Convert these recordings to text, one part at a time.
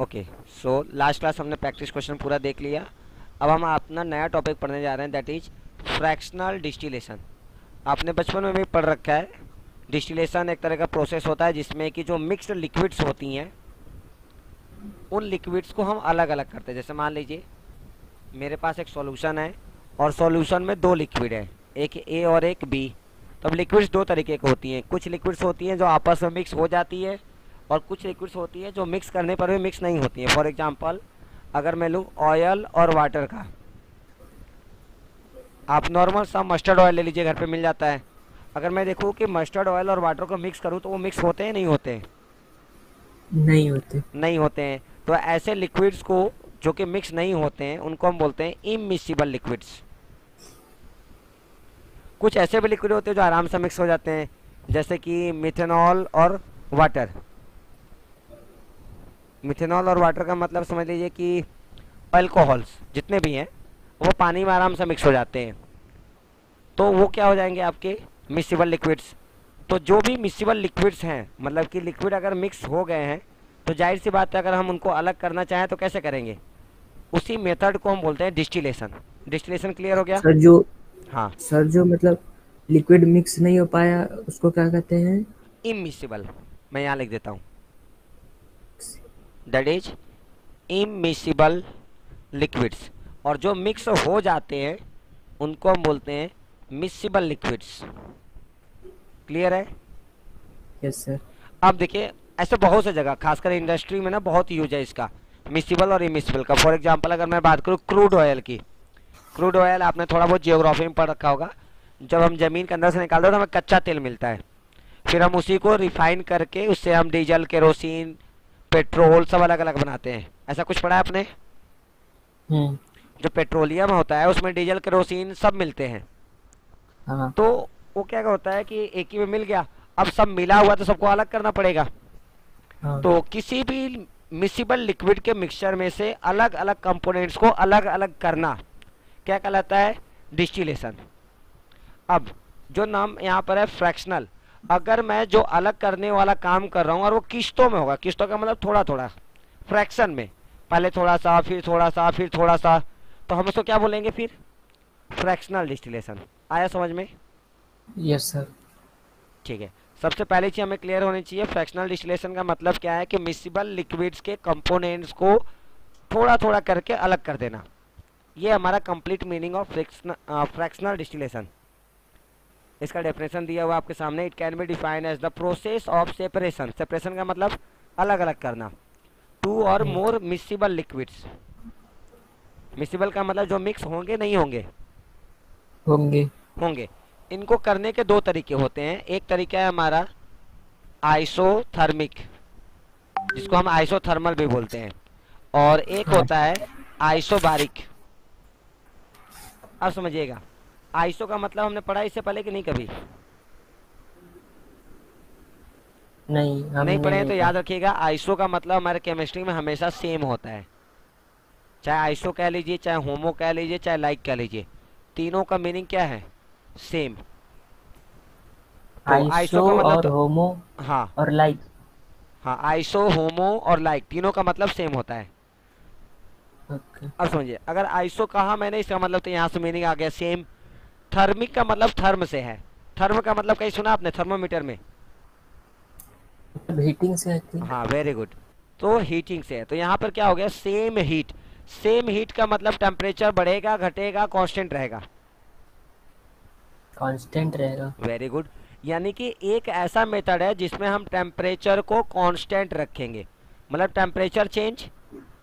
Okay, so last class हमने practice question पूरा देख लिया। अब हम अपना नया टॉपिक पढ़ने जा रहे हैं, दैट इज फ्रैक्शनल डिस्टिलेशन। आपने बचपन में भी पढ़ रखा है। डिस्टिलेशन एक तरह का प्रोसेस होता है जिसमें कि जो मिक्स्ड लिक्विड्स होती हैं उन लिक्विड्स को हम अलग अलग करते हैं। जैसे मान लीजिए मेरे पास एक सॉल्यूशन है और सॉल्यूशन में दो लिक्विड है, एक ए और एक बी। तो अब लिक्विड्स दो तरीके की होती हैं, कुछ लिक्विड्स होती हैं जो आपस में मिक्स हो जाती है और कुछ लिक्विड्स होती हैं जो मिक्स करने पर भी मिक्स नहीं होती हैं। फॉर एग्जांपल अगर मैं लूँ ऑयल और वाटर का, आप नॉर्मल सा मस्टर्ड ऑयल ले लीजिए, घर पे मिल जाता है। अगर मैं देखूँ कि मस्टर्ड ऑयल और वाटर को मिक्स करूँ तो वो मिक्स होते हैं नहीं होते हैं? नहीं होते। नहीं होते हैं। तो ऐसे लिक्विड्स को जो कि मिक्स नहीं होते हैं उनको हम बोलते हैं इमिसिबल लिक्विड्स। कुछ ऐसे भी लिक्विड होते हैं जो आराम से मिक्स हो जाते हैं, जैसे कि मिथेनॉल और वाटर। मिथेनॉल और वाटर का मतलब समझ लीजिए कि अल्कोहल्स जितने भी हैं वो पानी में आराम से मिक्स हो जाते हैं, तो वो क्या हो जाएंगे आपके मिक्सिबल लिक्विड्स। तो जो भी मिक्सिबल लिक्विड्स हैं, मतलब कि लिक्विड अगर मिक्स हो गए हैं तो जाहिर सी बात है अगर हम उनको अलग करना चाहें तो कैसे करेंगे? उसी मेथड को हम बोलते हैं डिस्टिलेशन। डिस्टिलेशन क्लियर हो गया? सर जो हाँ। सर जो मतलब लिक्विड मिक्स नहीं हो पाया उसको क्या कहते हैं? इमिसिबल, मैं यहाँ लिख देता हूँ, दैट इज इमिसिबल लिक्विड्स। और जो मिक्स हो जाते हैं उनको हम बोलते हैं मिक्सिबल लिक्विड्स। क्लियर है? Yes sir. अब देखिए ऐसे बहुत से जगह खासकर इंडस्ट्री में ना बहुत यूज है इसका, मिक्सिबल और इमिसिबल का। फॉर एग्जांपल अगर मैं बात करूँ क्रूड ऑयल की, क्रूड ऑयल आपने थोड़ा बहुत जियोग्राफी में पढ़ रखा होगा। जब हम जमीन के अंदर से निकालते हैं तो हमें कच्चा तेल मिलता है, फिर हम उसी को रिफाइन करके उससे हम डीजल, केरोसिन, पेट्रोल सब अलग अलग बनाते हैं। ऐसा कुछ पढ़ा है आपने? हम्म। जो पेट्रोलियम होता है उसमें डीजल, केरोसिन सब मिलते हैं। हाँ। तो वो क्या होता है कि एक ही में मिल गया, अब सब मिला हुआ तो सबको अलग करना पड़ेगा। हाँ। तो किसी भी मिक्सिबल लिक्विड के मिक्सचर में से अलग अलग कंपोनेंट्स को अलग अलग करना क्या कहलाता है? डिस्टिलेशन। अब जो नाम यहाँ पर है फ्रैक्शनल, अगर मैं जो अलग करने वाला काम कर रहा हूँ और वो किस्तों में होगा, किस्तों का मतलब थोड़ा थोड़ा, फ्रैक्शन में, पहले थोड़ा सा फिर थोड़ा सा फिर थोड़ा सा, तो हम उसको क्या बोलेंगे फिर? Fractional distillation. आया समझ में? Yes sir. ठीक है, सबसे पहली चीज हमें क्लियर होनी चाहिए, फ्रैक्शनल डिस्टिलेशन का मतलब क्या है कि मिक्सिबल लिक्विड्स के कंपोनेंट्स को थोड़ा थोड़ा करके अलग कर देना। ये हमारा complete meaning of fractional distillation. इसका डेफिनेशन दिया हुआ आपके सामने, it can be defined as the process of separation. Separation का मतलब अलग अलग करना, टू और मोर मिक्सिबल लिक्विड्स। मिक्सिबल का मतलब जो मिक्स होंगे नहीं होंगे, होंगे। होंगे। इनको करने के दो तरीके होते हैं, एक तरीका है हमारा आइसोथर्मिक, जिसको हम आइसोथर्मल भी बोलते हैं, और एक हाँ। होता है आइसोबारिक। अब समझिएगा, आइसो का मतलब हमने पढ़ा इससे पहले कि नहीं कभी? नहीं, नहीं हमने पढ़े हैं नहीं तो पढ़ा। याद रखिएगा, आइसो का मतलब हमारे केमिस्ट्री में हमेशा सेम होता है। चाहे आइसो कह लीजिए, चाहे होमो कह लीजिए, चाहे लाइक कह लीजिए, तीनों का मीनिंग क्या है? सेम। तो आइसो आइसो का मतलब और तो, होमो हाँ और लाइक। हाँ, आइसो, होमो और लाइक तीनों का मतलब सेम होता है। ओके। अब समझिए, अगर आइसो कहा मैंने, इसका मतलब तो यहाँ से मीनिंग आ गया सेम। थर्मिक का मतलब थर्म से है। थर्म का मतलब कहीं सुना आपने थर्मोमीटर में? मतलब हीटिंग से आई थिंक। हाँ, वेरी गुड। तो हीटिंग से है, तो यहाँ पर क्या हो गया? Same heat. सेम हीट का मतलब टेम्परेचर बढ़ेगा घटेगा कांस्टेंट रहेगा। कांस्टेंट रहेगा। Very good. यानी कि एक ऐसा मेथड है जिसमें हम टेम्परेचर को कांस्टेंट रखेंगे, मतलब टेम्परेचर चेंज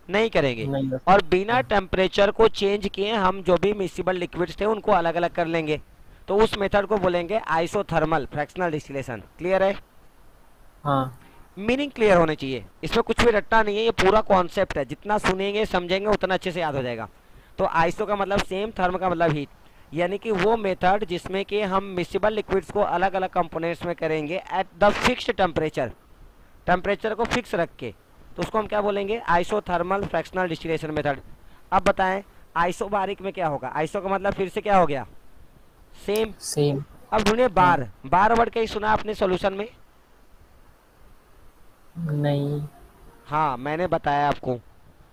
नहीं करेंगे, नहीं हो और बिना सकता। टेम्परेचर को चेंज किए हम जो भी मिक्सिबल लिक्विड्स थे उनको अलग अलग कर लेंगे। तो उस मेथड को बोलेंगे आइसोथर्मल फ्रैक्शनल डिस्टिलेशन। क्लियर है? हाँ। मीनिंग क्लियर होने चाहिए, इसमें कुछ भी रट्टा नहीं है, ये पूरा कॉन्सेप्ट है, जितना सुनेंगे समझेंगे उतना अच्छे से याद हो जाएगा। तो आइसो का मतलब सेम, थर्म का मतलब हीट, यानी कि वो मेथड जिसमें कि हम मिक्सिबल लिक्विड्स को अलग अलग कंपोनेंट्स में करेंगे at the fixed temperature, temperature को फिक्स रख के, तो उसको हम क्या बोलेंगे? Isothermal fractional distillation method. अब बताएं आइसोबारिक में क्या होगा? आइसो का मतलब फिर से क्या हो गया? सेम। सेम। अब ढूंढिए हाँ। बार, बार वर्ड कहीं सुना आपने सॉल्यूशन में? नहीं। हाँ मैंने बताया आपको,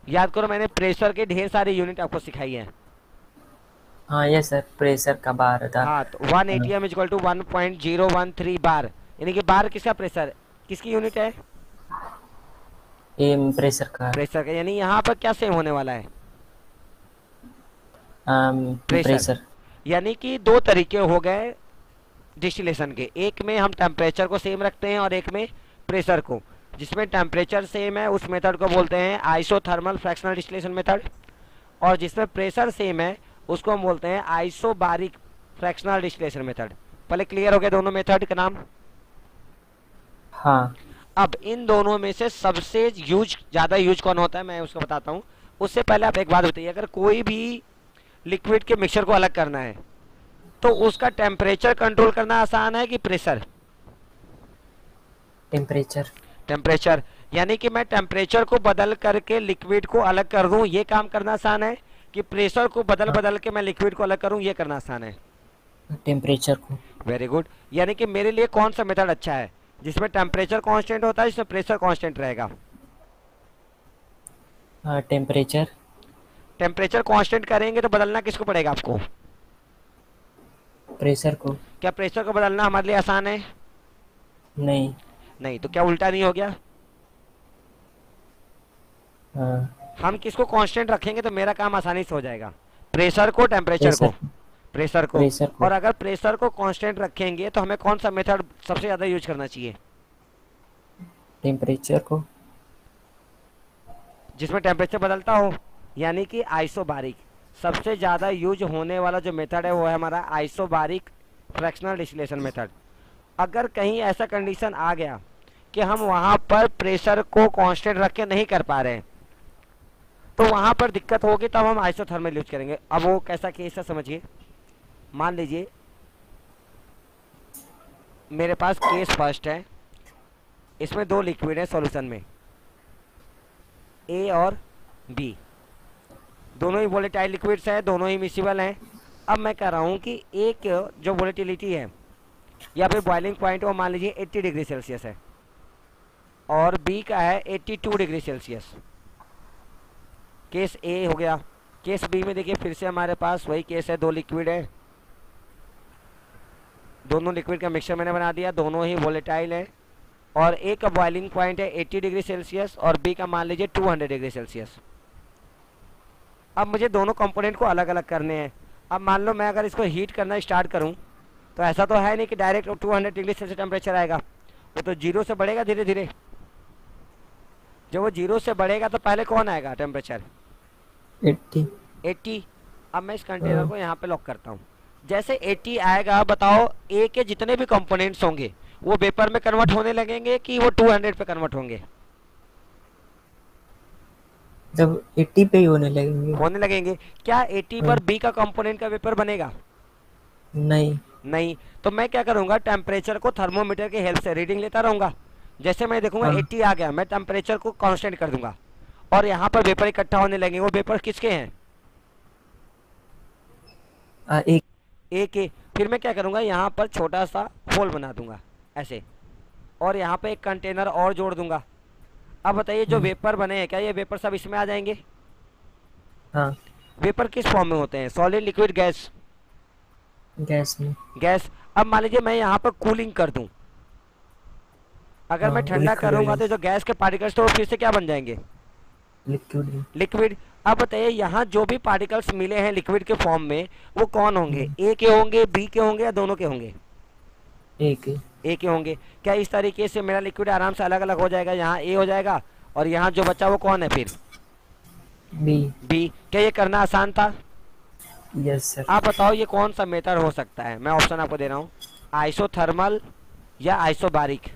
याद करो मैंने प्रेशर के ढेर सारे यूनिट आपको सिखाई है। हाँ ये सर प्रेशर का बार था। हाँ तो 1 atm इक्वल टू 1.013 बार, यानी कि बार किसका, प्रेशर किसकी यूनिट है, ये प्रेशर का। प्रेशर का। यानी यहाँ पर क्या सेम होने वाला है, प्रेशर। प्रेशर। यानी कि दो तरीके हो गए डिस्टिलेशन के, एक में हम टेम्परेचर को सेम रखते हैं और एक में प्रेशर को। जिसमें टेम्परेचर सेम है उस मेथड को बोलते हैं आइसोथर्मल फ्रैक्शनल डिस्टिलेशन मेथड, और जिसमें प्रेशर सेम है उसको हम बोलते हैं आइसोबारिक फ्रैक्शनल डिस्टिलेशन मेथड। पहले क्लियर हो गया दोनों मेथड का नाम। हाँ। अब इन दोनों में से सबसे ज़्यादा यूज कौन होता है मैं उसको बताता हूँ। उससे पहले आप एक बात बताइए, अगर कोई भी लिक्विड के मिक्सचर को अलग करना है तो उसका टेम्परेचर कंट्रोल करना आसान है कि प्रेशर? टेम्परेचर। टेम्परेचर। यानी कि मैं टेम्परेचर को बदल करके लिक्विड को अलग कर दूं, ये काम करना आसान है कि प्रेशर को बदल बदल के मैं लिक्विड को अलग करूं, ये करना आसान है? टेम्परेचर को। Very good. यानी कि मेरे लिए कौन सा मेथड अच्छा है, जिसमें टेम्परेचर कांस्टेंट होता है, जिसमें प्रेशर कांस्टेंट रहेगा? टेम्परेचर। टेम्परेचर कांस्टेंट करेंगे तो बदलना किसको पड़ेगा आपको? प्रेशर को। क्या प्रेशर को बदलना हमारे लिए आसान है? नहीं। नहीं। तो क्या उल्टा नहीं हो गया? हम किसको कांस्टेंट रखेंगे तो मेरा काम आसानी से हो जाएगा? प्रेशर को, टेम्परेचर को? प्रेशर को। प्रेशर को। और अगर प्रेशर को कांस्टेंट रखेंगे तो हमें कौन सा मेथड सबसे ज्यादा यूज करना चाहिए? टेम्परेचर को। जिसमें टेम्परेचर बदलता हो, यानी कि आइसोबारिक। सबसे ज्यादा यूज होने वाला जो मेथड है वो है हमारा आइसोबारिक फ्रैक्शनल डिस्टिलेशन मेथड। अगर कहीं ऐसा कंडीशन आ गया कि हम वहां पर प्रेशर को कांस्टेंट रख के नहीं कर पा रहे हैं तो वहां पर दिक्कत होगी, तब हम आइसोथर्मल यूज करेंगे। अब वो कैसा केस है समझिए। मान लीजिए मेरे पास केस फर्स्ट है, इसमें दो लिक्विड है सॉल्यूशन में, ए और बी। दोनों ही वोलेटाइल लिक्विड्स है, दोनों ही मिसिबल हैं। अब मैं कह रहा हूं कि एक जो वोलेटिलिटी है या फिर बॉइलिंग पॉइंट वो मान लीजिए 80 डिग्री सेल्सियस है और बी का है 82 डिग्री सेल्सियस। केस ए हो गया। केस बी में देखिए फिर से हमारे पास वही केस है, दो लिक्विड है, दोनों लिक्विड का मिक्सचर मैंने बना दिया, दोनों ही वोलेटाइल है और ए का बॉइलिंग पॉइंट है 80 डिग्री सेल्सियस और बी का मान लीजिए 200 डिग्री सेल्सियस। अब मुझे दोनों कंपोनेंट को अलग अलग करने हैं। अब मान लो मैं अगर इसको हीट करना स्टार्ट करूं तो ऐसा तो है नहीं कि डायरेक्ट 200 डिग्री सेल्सियस टेम्परेचर आएगा, वो तो जीरो से बढ़ेगा धीरे धीरे। जब वो जीरो से बढ़ेगा तो पहले कौन आएगा टेम्परेचर? 80। अब मैं इस कंटेनर को यहाँ पे लॉक करता हूँ। जैसे 80 आएगा, बताओ ए के जितने भी कंपोनेंट्स होंगे वो वेपर में कन्वर्ट होने लगेंगे कि वो 200 पे कन्वर्ट होंगे? जब 80 पे ही होने लगेंगे। क्या 80 पर बी का कंपोनेंट का वेपर बनेगा? नहीं। नहीं। तो मैं क्या करूंगा, टेम्परेचर को थर्मोमीटर की हेल्प से रीडिंग लेता रहूंगा। जैसे मैं देखूंगा 80 आ गया, मैं टेम्परेचर को कांस्टेंट कर दूंगा और यहाँ पर वेपर इकट्ठा होने लगेंगे। वो वेपर किसके हैं? एक। ए के। फिर मैं क्या करूंगा, यहाँ पर छोटा सा होल बना दूंगा ऐसे और यहाँ पे एक कंटेनर और जोड़ दूंगा। अब बताइए जो वेपर बने हैं क्या ये वेपर सब इसमें आ जाएंगे? हाँ। वेपर किस फॉर्म में होते हैं, सॉलिड, लिक्विड, गैस? गैस में। गैस। अब मान लीजिए मैं यहाँ पर कूलिंग कर दूं, अगर मैं ठंडा करूंगा तो जो गैस के पार्टिकल्स थे वो फिर से क्या बन जाएंगे? लिक्विड। लिक्विड। अब बताइए यहाँ जो भी पार्टिकल्स मिले हैं लिक्विड के फॉर्म में वो कौन होंगे, ए के होंगे, बी के होंगे या दोनों के होंगे? ए के होंगे। क्या इस तरीके से मेरा लिक्विड आराम से अलग अलग हो जाएगा, यहाँ ए हो जाएगा और यहाँ जो बचा वो कौन है फिर? बी। क्या ये करना आसान था? Yes sir. आप बताओ ये कौन सा मेथड हो सकता है? मैं ऑप्शन आपको दे रहा हूँ, आइसोथर्मल या आइसोबारिक?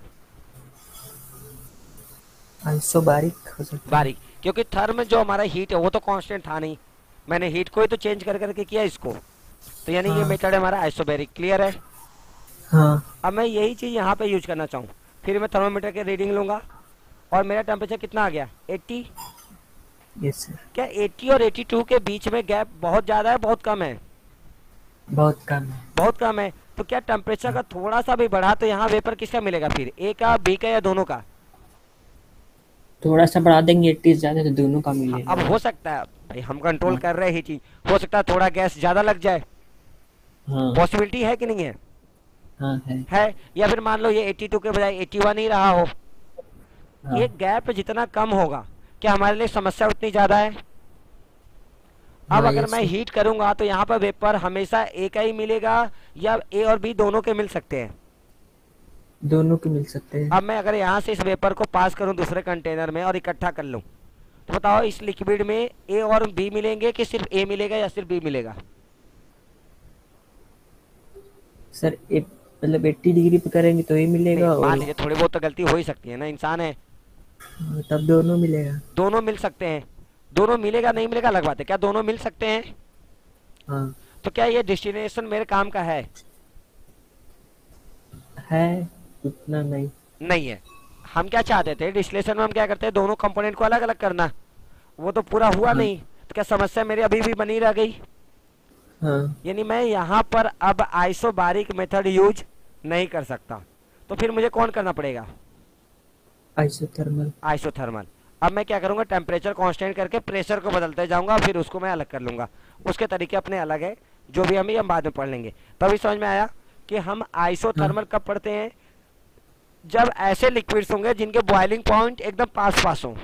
आइसोबारिक हो सकता है। बारिक, क्योंकि थर्म जो हमारा हीट है वो तो कांस्टेंट था नहीं, मैंने हीट को ही तो चेंज कर करके किया इसको, तो यानी ये मेथड है हमारा आइसोबैरिक। क्लियर है? हाँ। अब मैं यही चीज यहाँ पे यूज करना चाहूँ, फिर मैं थर्मोमीटर की रीडिंग लूंगा और मेरा टेम्परेचर कितना आ गया, 80। Yes sir. क्या 80 और 82 के बीच में गैप बहुत ज्यादा है, बहुत कम है? बहुत कम है। बहुत कम है। तो क्या टेम्परेचर का थोड़ा सा भी बढ़ा तो यहाँ वेपर किसका मिलेगा फिर, ए का, बी का या दोनों का? थोड़ा सा बढ़ा देंगे 80 से ज्यादा तो दोनों का हाँ, मिलेगा। अब हो सकता है भाई, हम कंट्रोल हाँ कर रहे ही चीज, हो सकता है थोड़ा गैस ज्यादा लग जाए, हाँ पॉसिबिलिटी है कि नहीं है? हाँ है। है। या फिर मान लो ये 82 के बजाय 81 ही रहा हो, हाँ ये गैप जितना कम होगा, क्या हमारे लिए समस्या उतनी ज्यादा है? अब हाँ अगर मैं यस सर। हीट करूंगा तो यहाँ पर वेपर हमेशा ए का ही मिलेगा, या ए और बी दोनों के मिल सकते हैं? दोनों के मिल सकते हैं। अब मैं अगर यहाँ से इस वेपर को पास करूँ दूसरे कंटेनर में और इकट्ठा कर लूँ, तो बताओ इस लिक्विड में ए और बी मिलेंगे कि सिर्फ ए मिलेगा या सिर्फ बी मिलेगा? सर मतलब 80 डिग्री पे करेंगे तो ये नहीं, मिलेगा मान और लीजिए थोड़ी बहुत तो गलती हो ही सकती है ना, इंसान है। तब दोनों मिलेगा। दोनों मिल सकते हैं। दोनों मिलेगा नहीं मिलेगा अलग बात है, क्या दोनों मिल सकते हैं? हाँ तो क्या ये डेस्टिनेशन मेरे काम का है? है, उतना नहीं। नहीं है। हम क्या चाहते थे डिस्टिलेशन में, हम क्या करते हैं दोनों कंपोनेंट को अलग अलग करना, वो तो पूरा हुआ हाँ नहीं, तो क्या समस्या मेरी अभी भी बनी रह गई? हाँ यानी मैं यहाँ पर अब आइसोबारिक मेथड यूज नहीं कर सकता, तो फिर मुझे कौन करना पड़ेगा? आइसोथर्मल। आइसोथर्मल। अब मैं क्या करूंगा, टेम्परेचर कांस्टेंट करके प्रेशर को बदलते जाऊंगा, फिर उसको मैं अलग कर लूंगा। उसके तरीके अपने अलग है, जो भी हम बाद में पढ़ लेंगे। तभी समझ में आया कि हम हाँ आइसोथर्मल कब पढ़ते हैं, जब ऐसे लिक्विड्स होंगे जिनके बॉइलिंग पॉइंट एकदम पास पास हों,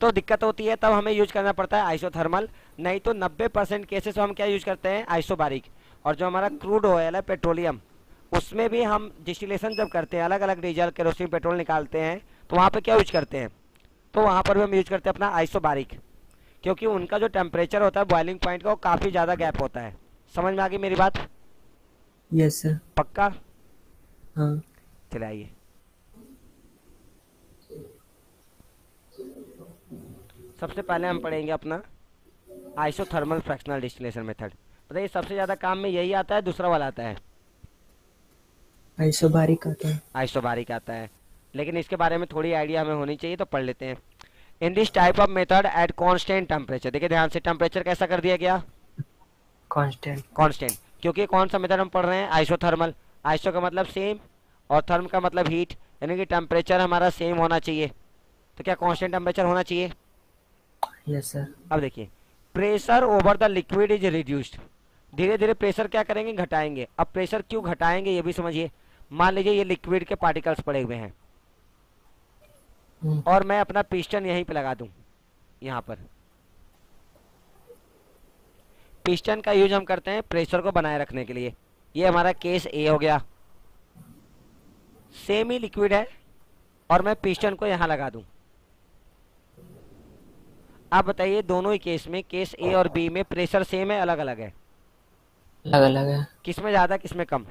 तो दिक्कत होती है, तब हमें यूज करना पड़ता है आइसोथर्मल। नहीं तो 90% केसेस हम क्या यूज करते हैं, आइसोबारिक। और जो हमारा क्रूड ऑयल है पेट्रोलियम, उसमें भी हम डिस्टिलेशन जब करते हैं, अलग अलग डीजल केरोसिन पेट्रोल निकालते हैं, तो वहाँ पे क्या यूज करते हैं, तो वहाँ पर भी हम यूज करते हैं अपना आइसोबारिक, क्योंकि उनका जो टेम्परेचर होता है बॉइलिंग पॉइंट का, वो काफ़ी ज़्यादा गैप होता है। समझ में आ गई मेरी बात? Yes sir. पक्का? हाँ चले आइए, सबसे पहले हम पढ़ेंगे अपना आइसोथर्मल फ्रैक्शनल डिस्टिलेशन मेथड। बताइए सबसे ज़्यादा काम में यही आता है, दूसरा वाला आता है? आइसोबारिक आता है। आइसोबारिक आता है, लेकिन इसके बारे में थोड़ी आइडिया हमें होनी चाहिए, तो पढ़ लेते हैं। In this type of method at constant temperature, देखिए ध्यान से, टेम्परेचर कैसा कर दिया गया, कांस्टेंट। कांस्टेंट, क्योंकि कौन सा मेथड हम पढ़ रहे हैं, आइसोथर्मल। आइसो का मतलब सेम, और थर्म का मतलब हीट, यानी कि टेम्परेचर हमारा सेम होना चाहिए, तो क्या कांस्टेंट टेम्परेचर होना चाहिए? Yes sir. अब देखिए, pressure over the liquid is reduced, धीरे धीरे प्रेशर क्या करेंगे, घटाएंगे। अब प्रेशर क्यों घटाएंगे ये भी समझिए। मान लीजिए ये लिक्विड के पार्टिकल्स पड़े हुए हैं, और मैं अपना पिस्टन यहीं पे लगा दूं, यहाँ पर। पिस्टन का यूज हम करते हैं प्रेशर को बनाए रखने के लिए। ये हमारा केस ए हो गया, सेम ही लिक्विड है, और मैं पिस्टन को यहाँ लगा दूं। आप बताइए दोनों ही केस में, केस ए और बी में प्रेशर सेम है अलग अलग है? अलग अलग है। किसमें ज़्यादा किसमें कम?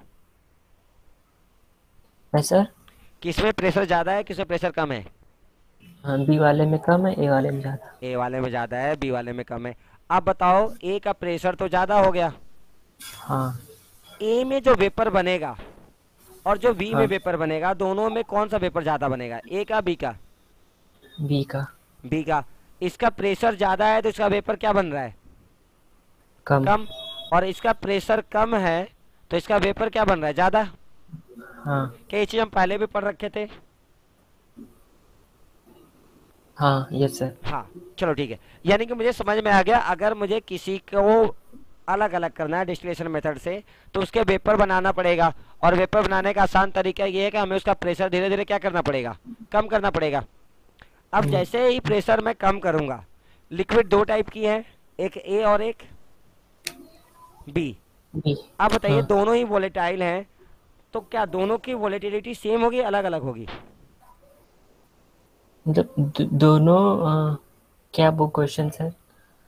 है सर। किसमें प्रेशर ज़्यादा है, किसमें प्रेशर कम है? हाँ बी वाले में कम है, ए वाले में ज्यादा। ए वाले में ज़्यादा है, बी वाले में कम है। आप बताओ, ए का प्रेशर तो ज़्यादा हो गया, हाँ ए में जो वेपर बनेगा और जो बी में हाँ वेपर बनेगा, दोनों में कौन सा वेपर ज़्यादा बनेगा, ए का बी का? बी का। बी का। इसका प्रेशर ज़्यादा है तो इसका वेपर क्या बन रहा है, कम। कम। और इसका प्रेशर कम है तो इसका वेपर क्या बन रहा है, ज़्यादा। हाँ क्या ये चीज़ हम पहले भी पढ़ रखे थे? हाँ यस सर। हाँ, चलो ठीक है। यानी कि मुझे समझ में आ गया, अगर मुझे किसी को अलग अलग करना है डिस्टिलेशन मेथड से, तो उसके वेपर बनाना पड़ेगा, और वेपर बनाने का आसान तरीका ये है कि हमें उसका प्रेशर धीरे धीरे क्या करना पड़ेगा, कम करना पड़ेगा। अब जैसे ही प्रेशर मैं कम करूंगा, लिक्विड दो टाइप की है, एक ए और एक बी। बी। अब बताइए हाँ दोनों ही वोलेटाइल हैं, तो क्या दोनों की वोलेटिलिटी सेम होगी अलग अलग होगी? मतलब दोनों क्या वो क्वेश्चन सर।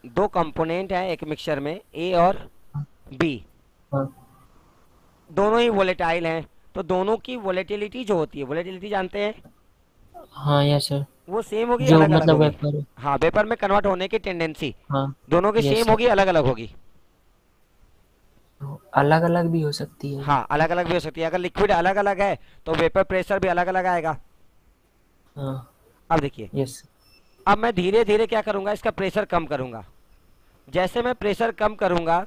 दो कंपोनेंट है एक मिक्सचर में, ए और बी, हाँ दोनों ही वोलेटाइल हैं, तो दोनों की वोलेटिलिटी जो होती है, वोलेटिलिटी जानते हैं, हाँ यस सर। वो सेम होगी जो अलग अलग मतलब होगी? वेपर। हाँ, वेपर में कन्वर्ट होने की टेंडेंसी हाँ दोनों की यस सेम सर। होगी अलग अलग होगी? अलग अलग भी हो सकती है। हाँ, अलग अलग भी हो सकती है। अगर लिक्विड अलग अलग है तो वेपर प्रेशर भी अलग अलग आएगा। हाँ अब देखिए, यस। अब मैं धीरे धीरे क्या करूंगा, इसका प्रेशर कम करूंगा। जैसे मैं प्रेशर कम करूंगा,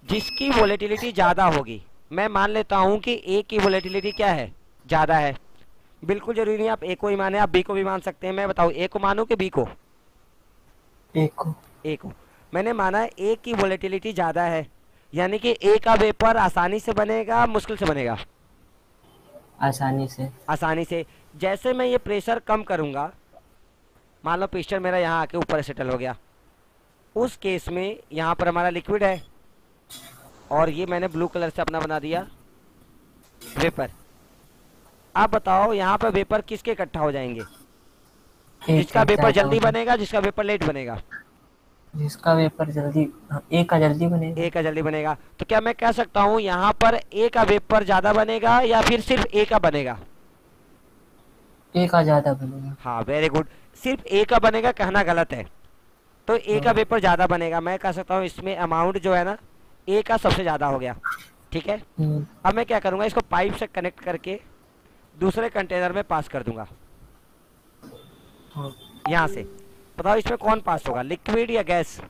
जिसकी वोलेटिलिटी ज़्यादा होगी, मैं मान लेता हूं कि ए की वोलेटिलिटी क्या है, ज़्यादा है, बिल्कुल जरूरी नहीं आप ए को ही माने, आप बी को भी मान सकते हैं। मैं बताऊँ ए को मानूं कि बी को? ए को। ए को। मैंने माना है ए की वोलेटिलिटी ज़्यादा है, यानी कि ए का वेपर आसानी से बनेगा मुश्किल से बनेगा? आसानी से। आसानी से। जैसे मैं ये प्रेशर कम करूँगा, मान लो पिस्टन मेरा यहाँ आके ऊपर सेटल हो गया, उस केस में यहाँ पर हमारा लिक्विड है और ये मैंने ब्लू कलर से अपना बना दिया वेपर। आप बताओ यहाँ पर वेपर किसके इकट्ठा हो जाएंगे? जिसका वेपर जल्दी बनेगा, जिसका वेपर लेट बनेगा? जिसका वेपर जल्दी, ए का जल्दी बनेगा। ए का जल्दी बनेगा। तो क्या मैं कह सकता हूँ यहाँ पर ए का वेपर ज्यादा बनेगा या फिर सिर्फ ए का बनेगा? ए का ज्यादा बनेगा। हाँ वेरी गुड। सिर्फ ए का बनेगा कहना गलत है, तो ए का वेपर ज्यादा बनेगा। मैं कह सकता हूँ इसमें अमाउंट जो है ना ए का सबसे ज्यादा हो गया, ठीक है। अब मैं क्या करूँगा, इसको पाइप से कनेक्ट करके दूसरे कंटेनर में पास कर दूंगा यहाँ से। बताओ इसमें कौन पास होगा, लिक्विड या गैस?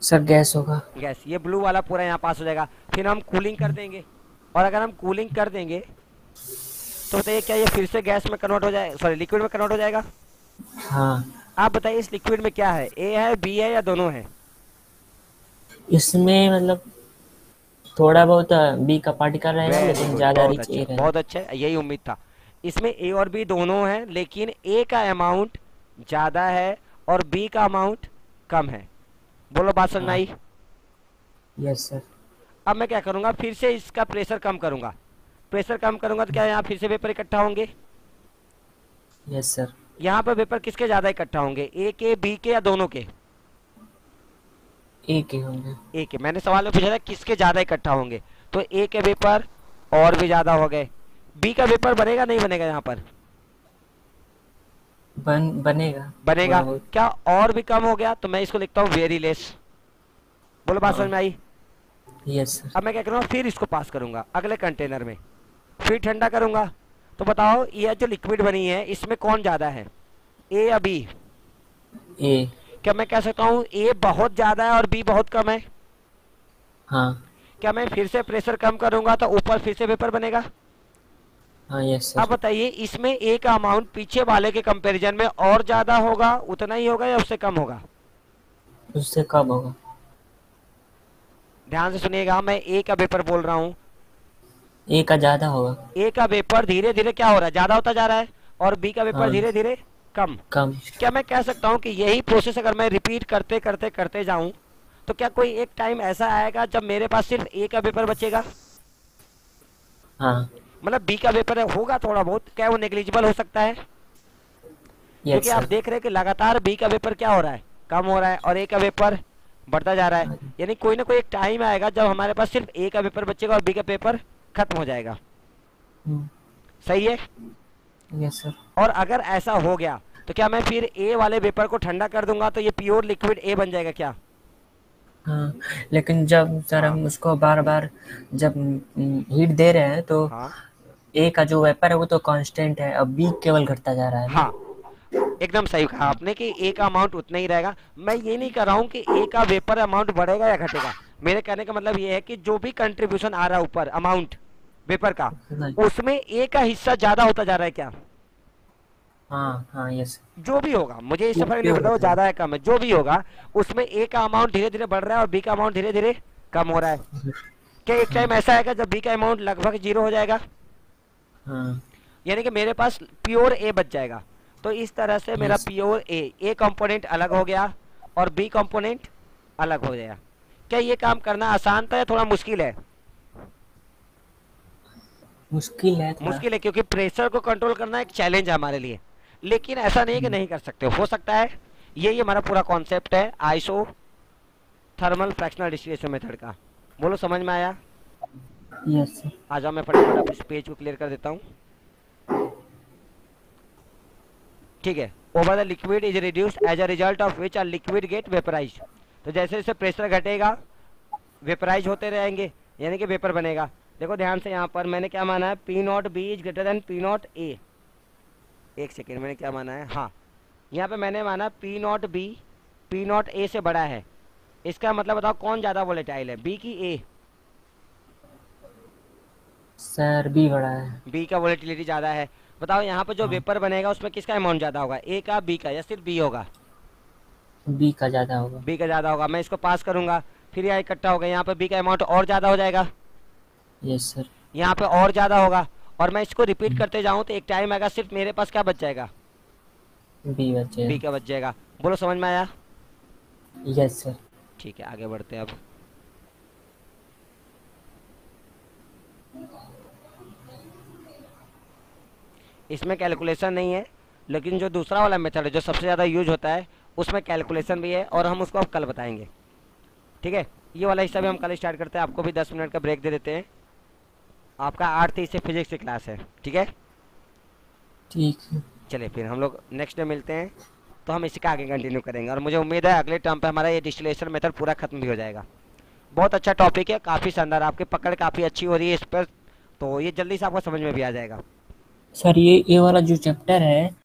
सर गैस होगा। गैस। ये ब्लू वाला पूरा यहाँ पास हो जाएगा। फिर हम कूलिंग कर देंगे, और अगर हम कूलिंग कर देंगे तो बताइए क्या ये फिर से गैस में कन्वर्ट हो जाए, सॉरी लिक्विड में कन्वर्ट हो जाएगा? हाँ। आप बताइए इस लिक्विड में क्या है, ए है बी है या दोनों है? इसमें मतलब थोड़ा बहुत बी का पार्टिकल रहेगा, लेकिन ज्यादा रिच ए रहेगा। बहुत अच्छा, यही उम्मीद था। इसमें ए और बी दोनों हैं, लेकिन ए का अमाउंट ज़्यादा है और बी का अमाउंट कम है। बोलो बात समझ में आई? Yes sir. अब मैं क्या करूँगा, फिर से इसका प्रेशर कम करूँगा। प्रेशर कम करूँगा तो क्या यहाँ फिर से वेपर इकट्ठा होंगे? Yes sir. यहाँ पर वेपर किसके ज़्यादा इकट्ठा होंगे, ए के बी के या दोनों के? ए के होंगे। ए के। मैंने सवाल में पूछा था किसके ज़्यादा इकट्ठा होंगे, तो ए के वेपर और भी ज़्यादा हो गए। बी का वेपर बनेगा नहीं बनेगा यहाँ पर? बनेगा। बनेगा। क्या और भी कम हो गया? तो मैं इसको लिखता हूँ वेरी लेस। बोलो बात समझ में आई? Yes sir. अब मैं क्या करूँगा, फिर इसको पास करूँगा अगले कंटेनर में, फिर ठंडा करूँगा। तो बताओ ये जो लिक्विड बनी है इसमें कौन ज़्यादा है, ए या बी? ए। क्या मैं कह सकता हूँ ए बहुत ज़्यादा है और बी बहुत कम है? हाँ। क्या मैं फिर से प्रेशर कम करूँगा तो ऊपर फिर से वेपर बनेगा? हाँ यस सर। अब बताइए इसमें ए का अमाउंट पीछे वाले के कंपैरिजन में और ज़्यादा होगा, उतना ही होगा या उससे कम होगा? उससे कम होगा। ध्यान से सुनिएगा, मैं ए का वेपर बोल रहा हूँ। ए का ज्यादा होगा। ए का वेपर धीरे धीरे क्या हो रहा है, ज्यादा होता जा रहा है, और बी का वेपर हाँ। धीरे धीरे कम। कम। क्या मैं कह सकता हूँ कि यही प्रोसेस अगर मैं रिपीट करते करते करते जाऊं तो क्या कोई एक टाइम ऐसा आएगा जब मेरे पास सिर्फ ए का वेपर बचेगा? हाँ। मतलब बी का वेपर होगा थोड़ा बहुत, क्या वो नेग्लिजिबल हो सकता है? क्योंकि आप देख रहे हैं कि लगातार बी का वेपर क्या हो रहा है, कम हो रहा है, और ए का वेपर बढ़ता जा रहा है। यानी कोई ना कोई एक टाइम आएगा जब हमारे पास सिर्फ ए का वेपर बचेगा और बी का पेपर खत्म हो जाएगा। सही है? Yes sir. और अगर ऐसा हो गया तो क्या मैं फिर ए वाले वेपर को ठंडा कर दूंगा तो ये प्योर लिक्विड ए बन जाएगा क्या? हाँ, लेकिन जब सर हम उसको बार बार जब हीट दे रहे हैं तो हाँ ए का जो वेपर है वो तो कांस्टेंट है, अब बी केवल घटता जा रहा है। हाँ, एकदम सही कहा आपने कि ए का अमाउंट उतना ही रहेगा। मैं ये नहीं कर रहा हूँ कि ए का वेपर अमाउंट बढ़ेगा या घटेगा। मेरे कहने का मतलब ये है कि जो भी कंट्रीब्यूशन आ रहा है ऊपर अमाउंट वेपर का, उसमें ए का हिस्सा ज्यादा होता जा रहा है क्या? हाँ हाँ यस। जो भी होगा, मुझे इससे फर्क नहीं पड़ता वो ज्यादा है कम है, जो भी होगा उसमें ए का अमाउंट धीरे धीरे बढ़ रहा है और बी का अमाउंट धीरे धीरे कम हो रहा है। क्या एक टाइम ऐसा आएगा जब बी का अमाउंट लगभग 0 हो जाएगा? हाँ। यानी कि मेरे पास प्योर ए बच जाएगा। तो इस तरह से मेरा प्योर ए कंपोनेंट अलग हो गया और बी कंपोनेंट अलग हो गया। क्या ये काम करना आसान था या थोड़ा मुश्किल है? मुश्किल है थोड़ा। मुश्किल है, क्योंकि प्रेशर को कंट्रोल करना एक चैलेंज है हमारे लिए, लेकिन ऐसा नहीं है कि नहीं कर सकते, हो सकता है। यही हमारा पूरा कॉन्सेप्ट है iso thermal fractional distillation method का। बोलो समझ में आया? Yes sir. आ जाओ, मैं फटाफट इस पेज को क्लियर कर देता हूँ। ठीक है। Over the liquid is reduced as a result of which a liquid get vaporise. तो जैसे जैसे प्रेशर घटेगा वेपराइज होते रहेंगे, यानी कि वेपर बनेगा। देखो ध्यान से, यहाँ पर मैंने क्या माना है, P not be is greater than P not a. एक सेकेंड, मैंने क्या माना है, हाँ यहाँ पे मैंने माना P not be P not a से बड़ा है। इसका मतलब बताओ कौन ज़्यादा वोलेटाइल है, बी की ए? सर बी बड़ा है। बी का वोलेटिलिटी ज़्यादा है। बताओ यहाँ पर जो हाँ, वेपर बनेगा उसमें किसका अमाउंट ज़्यादा होगा, ए का बी का या सिर्फ बी होगा। बी का ज़्यादा होगा। बी का ज़्यादा होगा। मैं इसको पास करूँगा, फिर यहाँ इकट्ठा होगा, यहाँ पर बी का अमाउंट और ज़्यादा हो जाएगा, यस सर। यहाँ पे और ज़्यादा होगा। और मैं इसको रिपीट करते जाऊँ तो एक टाइम आएगा सिर्फ मेरे पास क्या बच जाएगा, बी बचे। बी का बच जाएगा। बोलो समझ में आया। Yes sir. ठीक है आगे बढ़ते हैं अब। इसमें कैलकुलेशन नहीं है, लेकिन जो दूसरा वाला मेथड है जो सबसे ज़्यादा यूज होता है उसमें कैलकुलेशन भी है, और हम उसको अब कल बताएंगे। ठीक है, ये वाला हिस्सा भी हम कल स्टार्ट करते हैं। आपको भी 10 मिनट का ब्रेक दे देते हैं। आपका 8:30 से फिजिक्स की क्लास है, ठीक है। ठीक है। चलिए फिर हम लोग नेक्स्ट डे मिलते हैं, तो हम इसका आगे कंटिन्यू करेंगे, और मुझे उम्मीद है अगले टर्म पे हमारा ये डिस्टिलेशन मेथड पूरा खत्म भी हो जाएगा। बहुत अच्छा टॉपिक है, काफ़ी शानदार, आपकी पकड़ काफ़ी अच्छी हो रही है इस पर, तो ये जल्दी से आपको समझ में भी आ जाएगा। सर ये वाला जो चैप्टर है